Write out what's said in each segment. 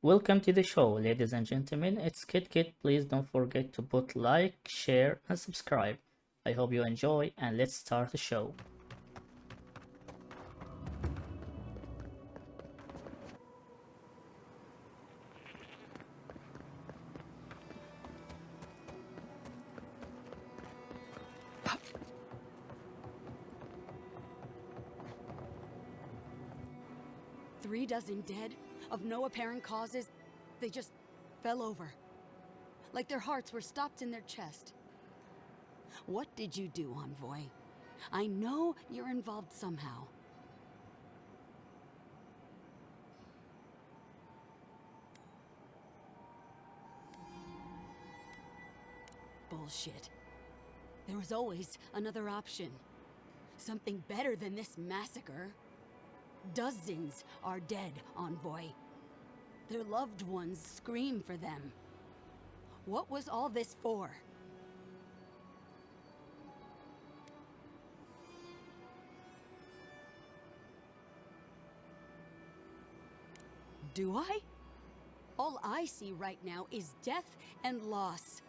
Welcome to the show, ladies and gentlemen. It's Kit Kit. Please don't forget to put like, share, and subscribe. I hope you enjoy, and let's start the show. Three dozen dead, of no apparent causes. They just fell over. Like their hearts were stopped in their chest. What did you do, Envoy? I know you're involved somehow. Bullshit. There was always another option. Something better than this massacre. Dozens are dead, Envoy. Their loved ones scream for them. What was all this for? Do I? All I see right now is death and loss.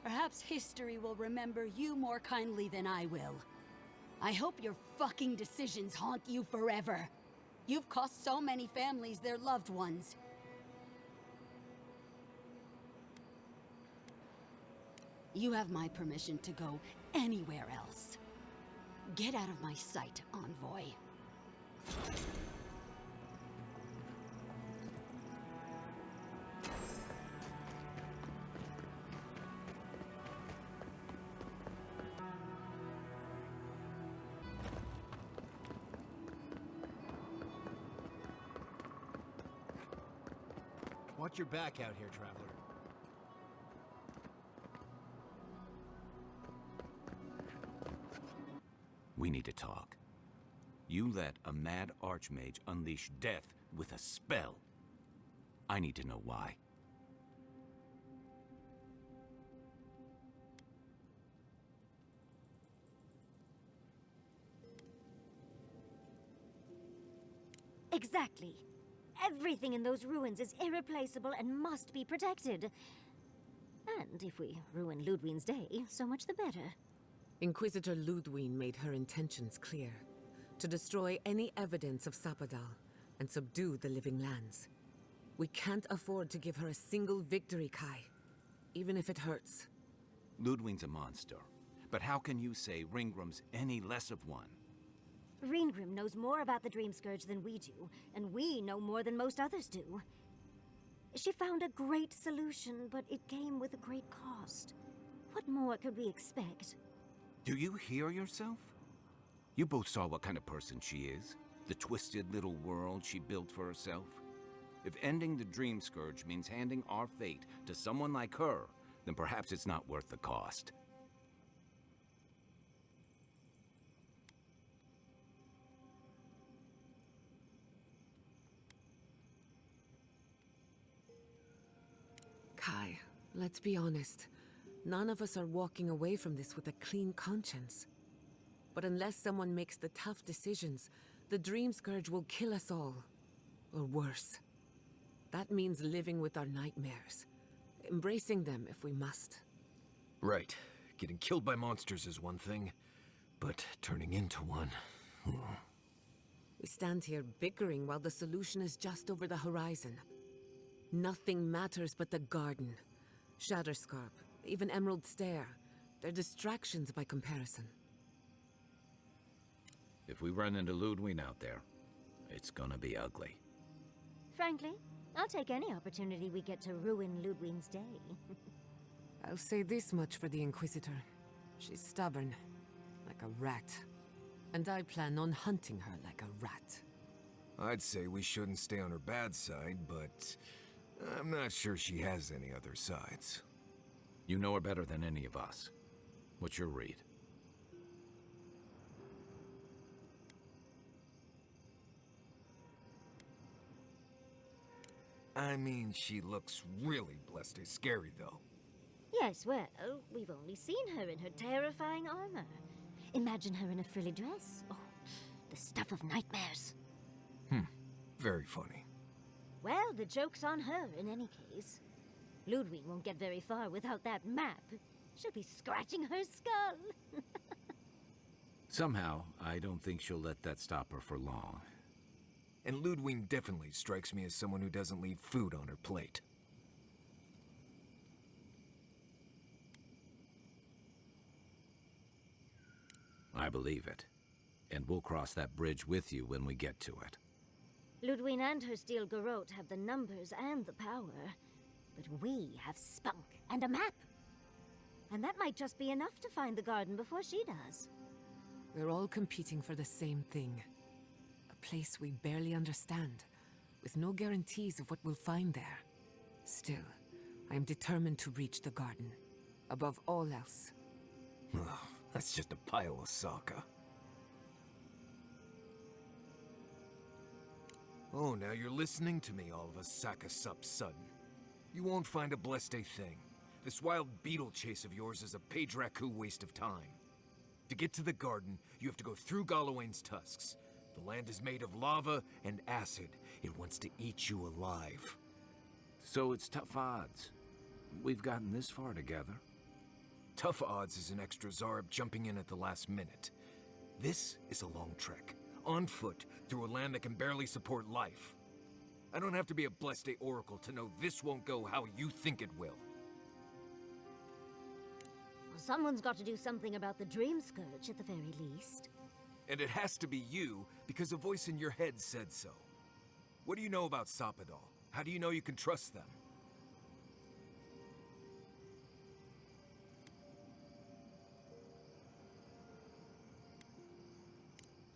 Perhaps history will remember you more kindly than I will. I hope your fucking decisions haunt you forever. You've cost so many families their loved ones. You have my permission to go anywhere else. Get out of my sight, Envoy. Watch your back out here, traveler. We need to talk. You let a mad archmage unleash death with a spell. I need to know why. Exactly. Everything in those ruins is irreplaceable and must be protected. And if we ruin Ludwig's day, so much the better. Inquisitor Ludwig made her intentions clear. To destroy any evidence of Sapadal and subdue the living lands. We can't afford to give her a single victory, Kai. Even if it hurts. Ludwig's a monster. But how can you say Ringram's any less of one? Reengrim knows more about the Dream Scourge than we do, and we know more than most others do. She found a great solution, but it came with a great cost. What more could we expect? Do you hear yourself? You both saw what kind of person she is. The twisted little world she built for herself. If ending the Dream Scourge means handing our fate to someone like her, then perhaps it's not worth the cost. Kai, let's be honest. None of us are walking away from this with a clean conscience. But unless someone makes the tough decisions, the Dream Scourge will kill us all. Or worse. That means living with our nightmares. Embracing them if we must. Right. Getting killed by monsters is one thing, but turning into one... We stand here bickering while the solution is just over the horizon. Nothing matters but the garden. Shatterscarp, even Emerald Stair. They're distractions by comparison. If we run into Ludwig out there, it's gonna be ugly. Frankly, I'll take any opportunity we get to ruin Ludwig's day. I'll say this much for the Inquisitor. She's stubborn, like a rat. And I plan on hunting her like a rat. I'd say we shouldn't stay on her bad side, but I'm not sure she has any other sides. You know her better than any of us. What's your read? I mean, she looks really blessed and scary, though. Yes, well, we've only seen her in her terrifying armor. Imagine her in a frilly dress. Oh, the stuff of nightmares. Very funny. Well, the joke's on her in any case. Ludwig won't get very far without that map. She'll be scratching her skull. Somehow, I don't think she'll let that stop her for long. And Ludwig definitely strikes me as someone who doesn't leave food on her plate. I believe it. And we'll cross that bridge with you when we get to it. Ludwig and her steel garrote have the numbers and the power. But we have spunk and a map. And that might just be enough to find the garden before she does. We're all competing for the same thing. A place we barely understand, with no guarantees of what we'll find there. Still, I am determined to reach the garden, above all else. Ugh, that's just a pile of Sokka. Oh, now you're listening to me, all of a sack of sup sudden. You won't find a blessed a thing. This wild beetle chase of yours is a page raku waste of time. To get to the garden, you have to go through Galawain's tusks. The land is made of lava and acid. It wants to eat you alive. So it's tough odds. We've gotten this far together. Tough odds is an extra Zarb jumping in at the last minute. This is a long trek, on foot, through a land that can barely support life. I don't have to be a Blessed Day Oracle to know this won't go how you think it will. Well, someone's got to do something about the Dream Scourge at the very least. And it has to be you, because a voice in your head said so. What do you know about Soppadal? How do you know you can trust them?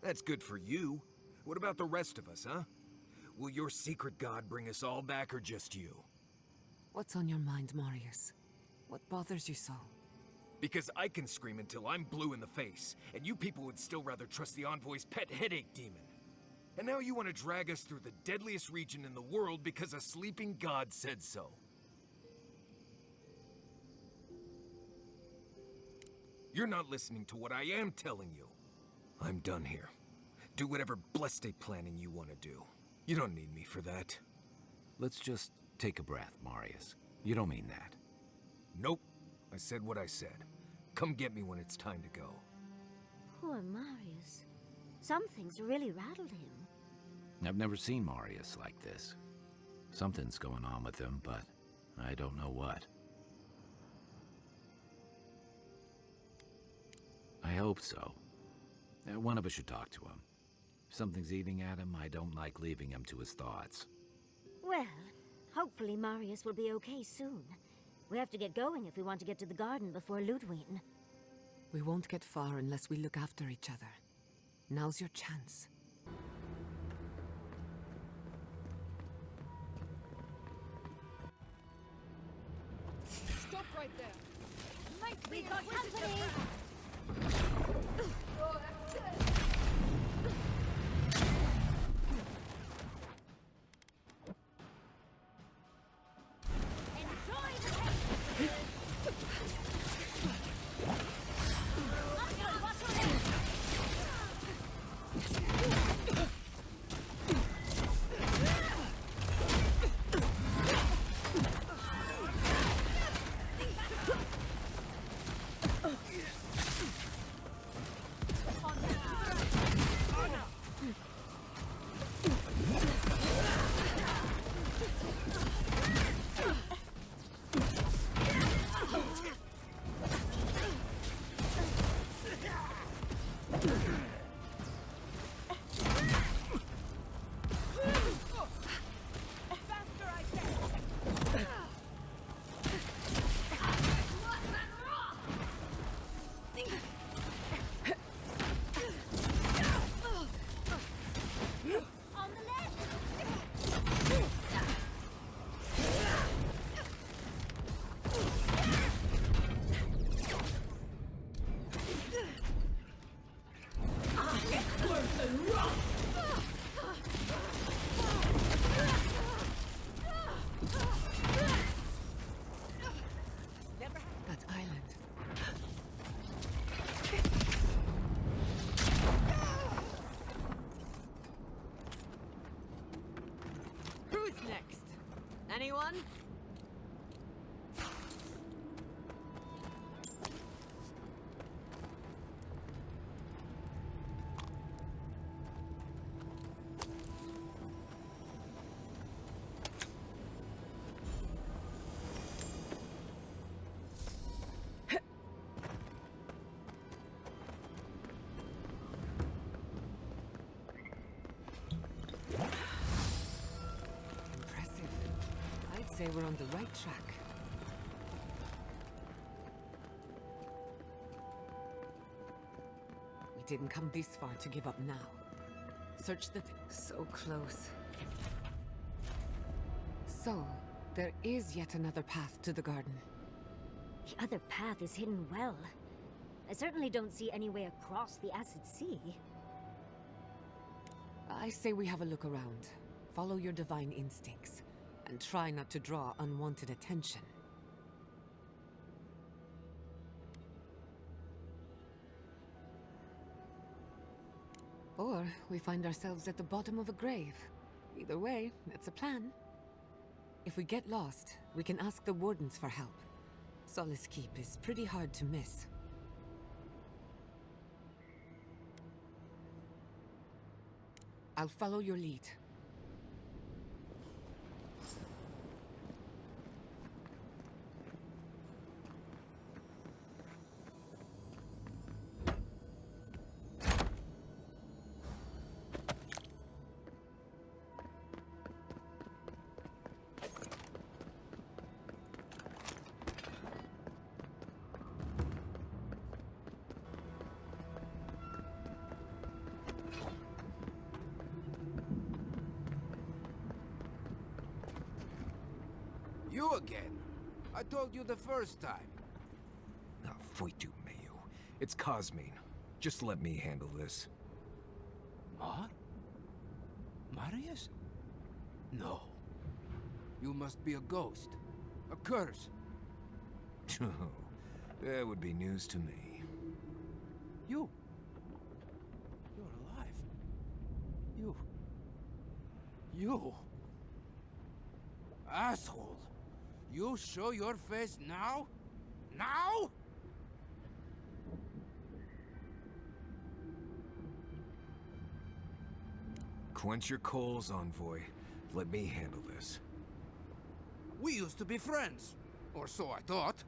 That's good for you. What about the rest of us, huh? Will your secret god bring us all back, or just you? What's on your mind, Marius? What bothers you so? Because I can scream until I'm blue in the face, and you people would still rather trust the Envoy's pet headache demon. And now you want to drag us through the deadliest region in the world because a sleeping god said so. You're not listening to what I am telling you. I'm done here. Do whatever blessed day planning you want to do. You don't need me for that. Let's just take a breath, Marius. You don't mean that. Nope. I said what I said. Come get me when it's time to go. Poor Marius. Something's really rattled him. I've never seen Marius like this. Something's going on with him, but I don't know what. I hope so. One of us should talk to him. If something's eating at him, I don't like leaving him to his thoughts. Well, hopefully Marius will be okay soon. We have to get going if we want to get to the garden before Ludwig. We won't get far unless we look after each other. Now's your chance. Stop right there! We've got company! On Anyone? Impressive. I'd say we're on the right track. We didn't come this far to give up now. Search the... So close. So, there is yet another path to the garden. The other path is hidden well. I certainly don't see any way across the Acid Sea. I say we have a look around. Follow your divine instincts, and try not to draw unwanted attention. Or we find ourselves at the bottom of a grave. Either way, it's a plan. If we get lost, we can ask the wardens for help. Solace Keep is pretty hard to miss. I'll follow your lead. You again? I told you the first time. Ah, Foitu Mayu. It's Cosmine. Just let me handle this. Marius? No. You must be a ghost. A curse. That would be news to me. You're alive. You... Asshole! You show your face now? Now? Quench your coals, Envoy. Let me handle this. We used to be friends. Or so I thought.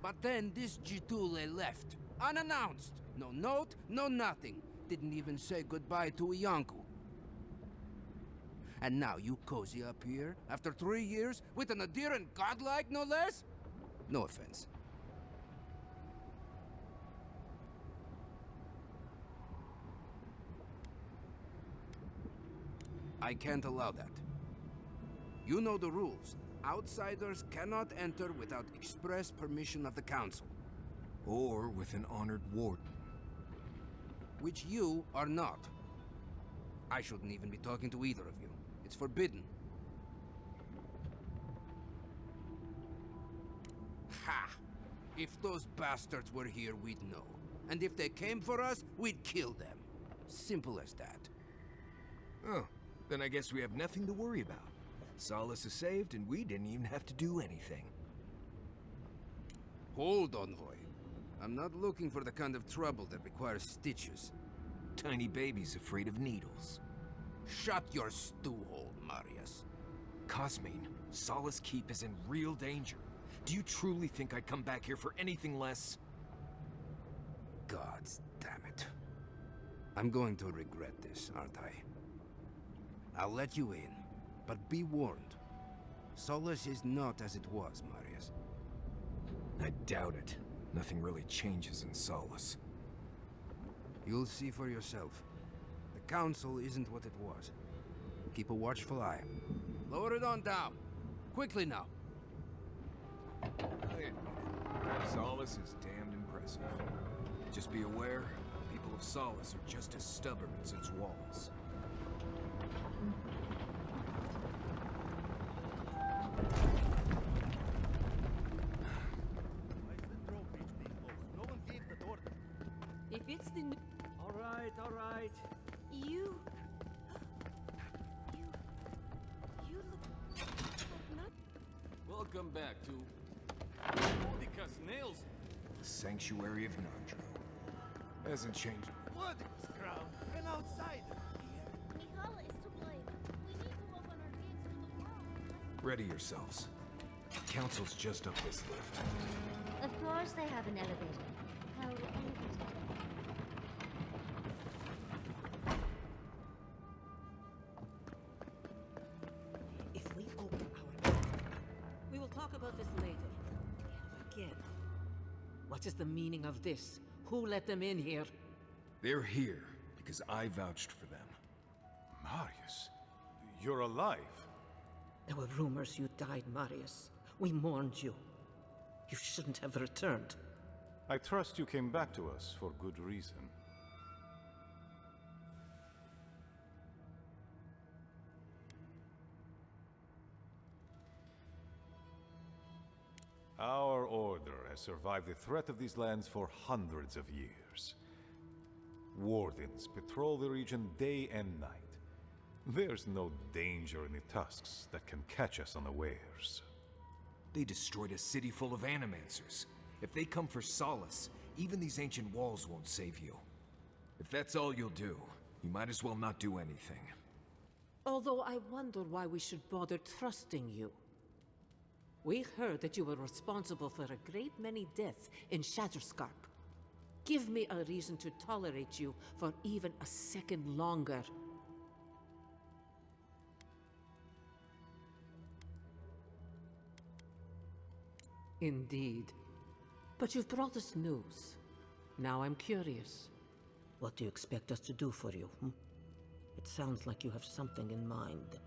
But then this Jitule left. Unannounced. No note, no nothing. Didn't even say goodbye to Iancu. And now you cozy up here, after 3 years, with an adherent godlike, no less? No offense. I can't allow that. You know the rules. Outsiders cannot enter without express permission of the Council. Or with an honored warden. Which you are not. I shouldn't even be talking to either of you. It's forbidden. Ha! If those bastards were here, we'd know. And if they came for us, we'd kill them. Simple as that. Oh, then I guess we have nothing to worry about. Solace is saved, and we didn't even have to do anything. Hold, Envoy. I'm not looking for the kind of trouble that requires stitches. Tiny babies afraid of needles. Shut your stew hole, Marius. Cosmine, Solace Keep is in real danger. Do you truly think I'd come back here for anything less? Gods damn it. I'm going to regret this, aren't I? I'll let you in, but be warned. Solace is not as it was, Marius. I doubt it. Nothing really changes in Solace. You'll see for yourself. The Council isn't what it was. Keep a watchful eye. Lower it on down. Quickly now. I admit it. Solace is damned impressive. Just be aware, people of Solace are just as stubborn as its walls. If it's the new... All right. You look Welcome back to... Mordecai's nails! The Sanctuary of Nandru. Hasn't changed. Blood is crown, an outsider. Mihala is to blame. We need to open our gates to the world. Ready yourselves. The council's just up this lift. Of course they have an elevator. How elevated. If we open our gates, we will talk about this later. Again. What is the meaning of this? Who let them in here? They're here because I vouched for them. Marius, you're alive. There were rumors you died, Marius. We mourned you. You shouldn't have returned. I trust you came back to us for good reason. Our order has survived the threat of these lands for hundreds of years. Wardens patrol the region day and night. There's no danger in the tusks that can catch us unawares. They destroyed a city full of animancers. If they come for solace, even these ancient walls won't save you. If that's all you'll do, you might as well not do anything. Although I wonder why we should bother trusting you. We heard that you were responsible for a great many deaths in Shatterscarp. Give me a reason to tolerate you for even a second longer. Indeed. But you've brought us news. Now I'm curious. What do you expect us to do for you? It sounds like you have something in mind.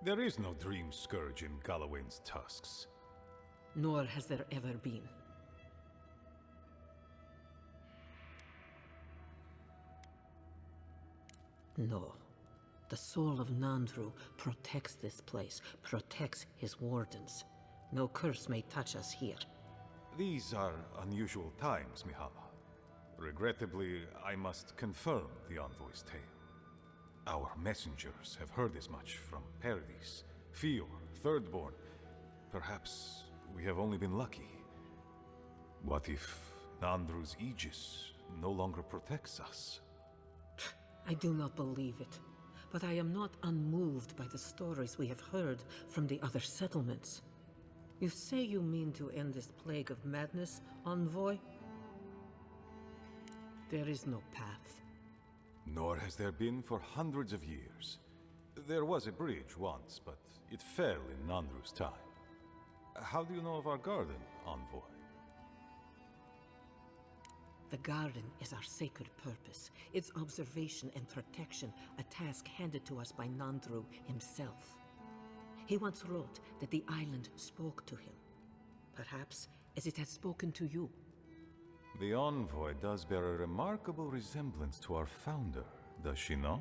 There is no dream scourge in Galawain's tusks. Nor has there ever been. No. The soul of Nandru protects this place, protects his wardens. No curse may touch us here. These are unusual times, Mihala. Regrettably, I must confirm the envoy's tale. Our messengers have heard as much from Paradis, Fior, Thirdborn. Perhaps we have only been lucky. What if Nandru's aegis no longer protects us? I do not believe it, but I am not unmoved by the stories we have heard from the other settlements. You say you mean to end this plague of madness, envoy? There is no path. Nor has there been for hundreds of years. There was a bridge once, but it fell in Nandru's time. How do you know of our garden, envoy? The garden is our sacred purpose, its observation and protection, a task handed to us by Nandru himself. He once wrote that the island spoke to him, perhaps as it has spoken to you. The envoy does bear a remarkable resemblance to our founder, does she not?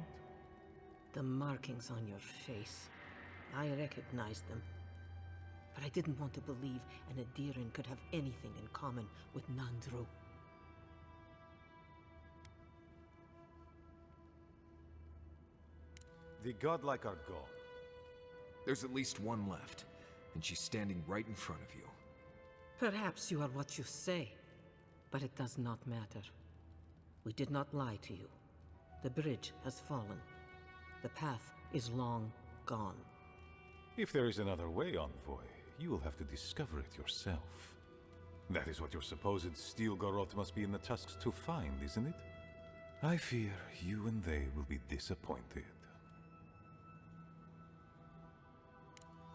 The markings on your face, I recognized them. But I didn't want to believe an Adiran could have anything in common with Nandru. The godlike are gone. There's at least one left, and she's standing right in front of you. Perhaps you are what you say, but it does not matter. We did not lie to you. The bridge has fallen. The path is long gone. If there is another way, envoy, you will have to discover it yourself. That is what your supposed steel garrote must be in the tusks to find, isn't it? I fear you and they will be disappointed.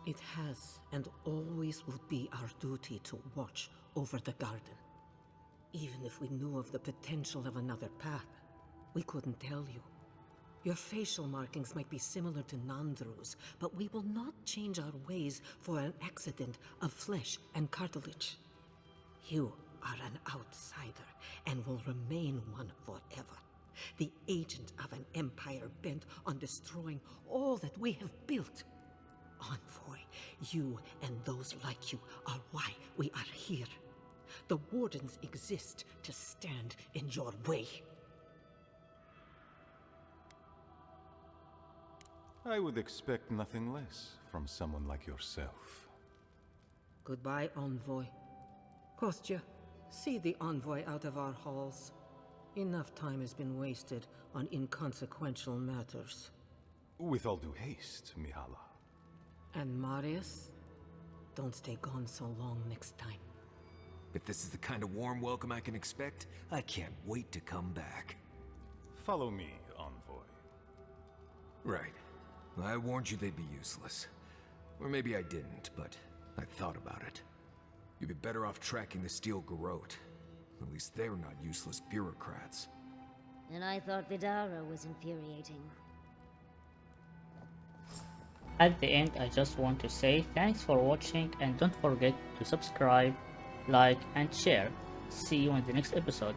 It has and always will be our duty to watch over the garden. Even if we knew of the potential of another path, we couldn't tell you. Your facial markings might be similar to Nandru's, but we will not change our ways for an accident of flesh and cartilage. You are an outsider and will remain one forever. The agent of an empire bent on destroying all that we have built. Envoy, you and those like you are why we are here. The Wardens exist to stand in your way. I would expect nothing less from someone like yourself. Goodbye, Envoy. Kostya, see the Envoy out of our halls. Enough time has been wasted on inconsequential matters. With all due haste, Mihala. And Marius? Don't stay gone so long next time. If this is the kind of warm welcome I can expect, I can't wait to come back. Follow me, Envoy. Right. I warned you they'd be useless. Or maybe I didn't, but I thought about it. You'd be better off tracking the Steel Garrote. At least they're not useless bureaucrats. And I thought Vidara was infuriating. At the end, I just want to say thanks for watching and don't forget to subscribe, like and share. See you in the next episode.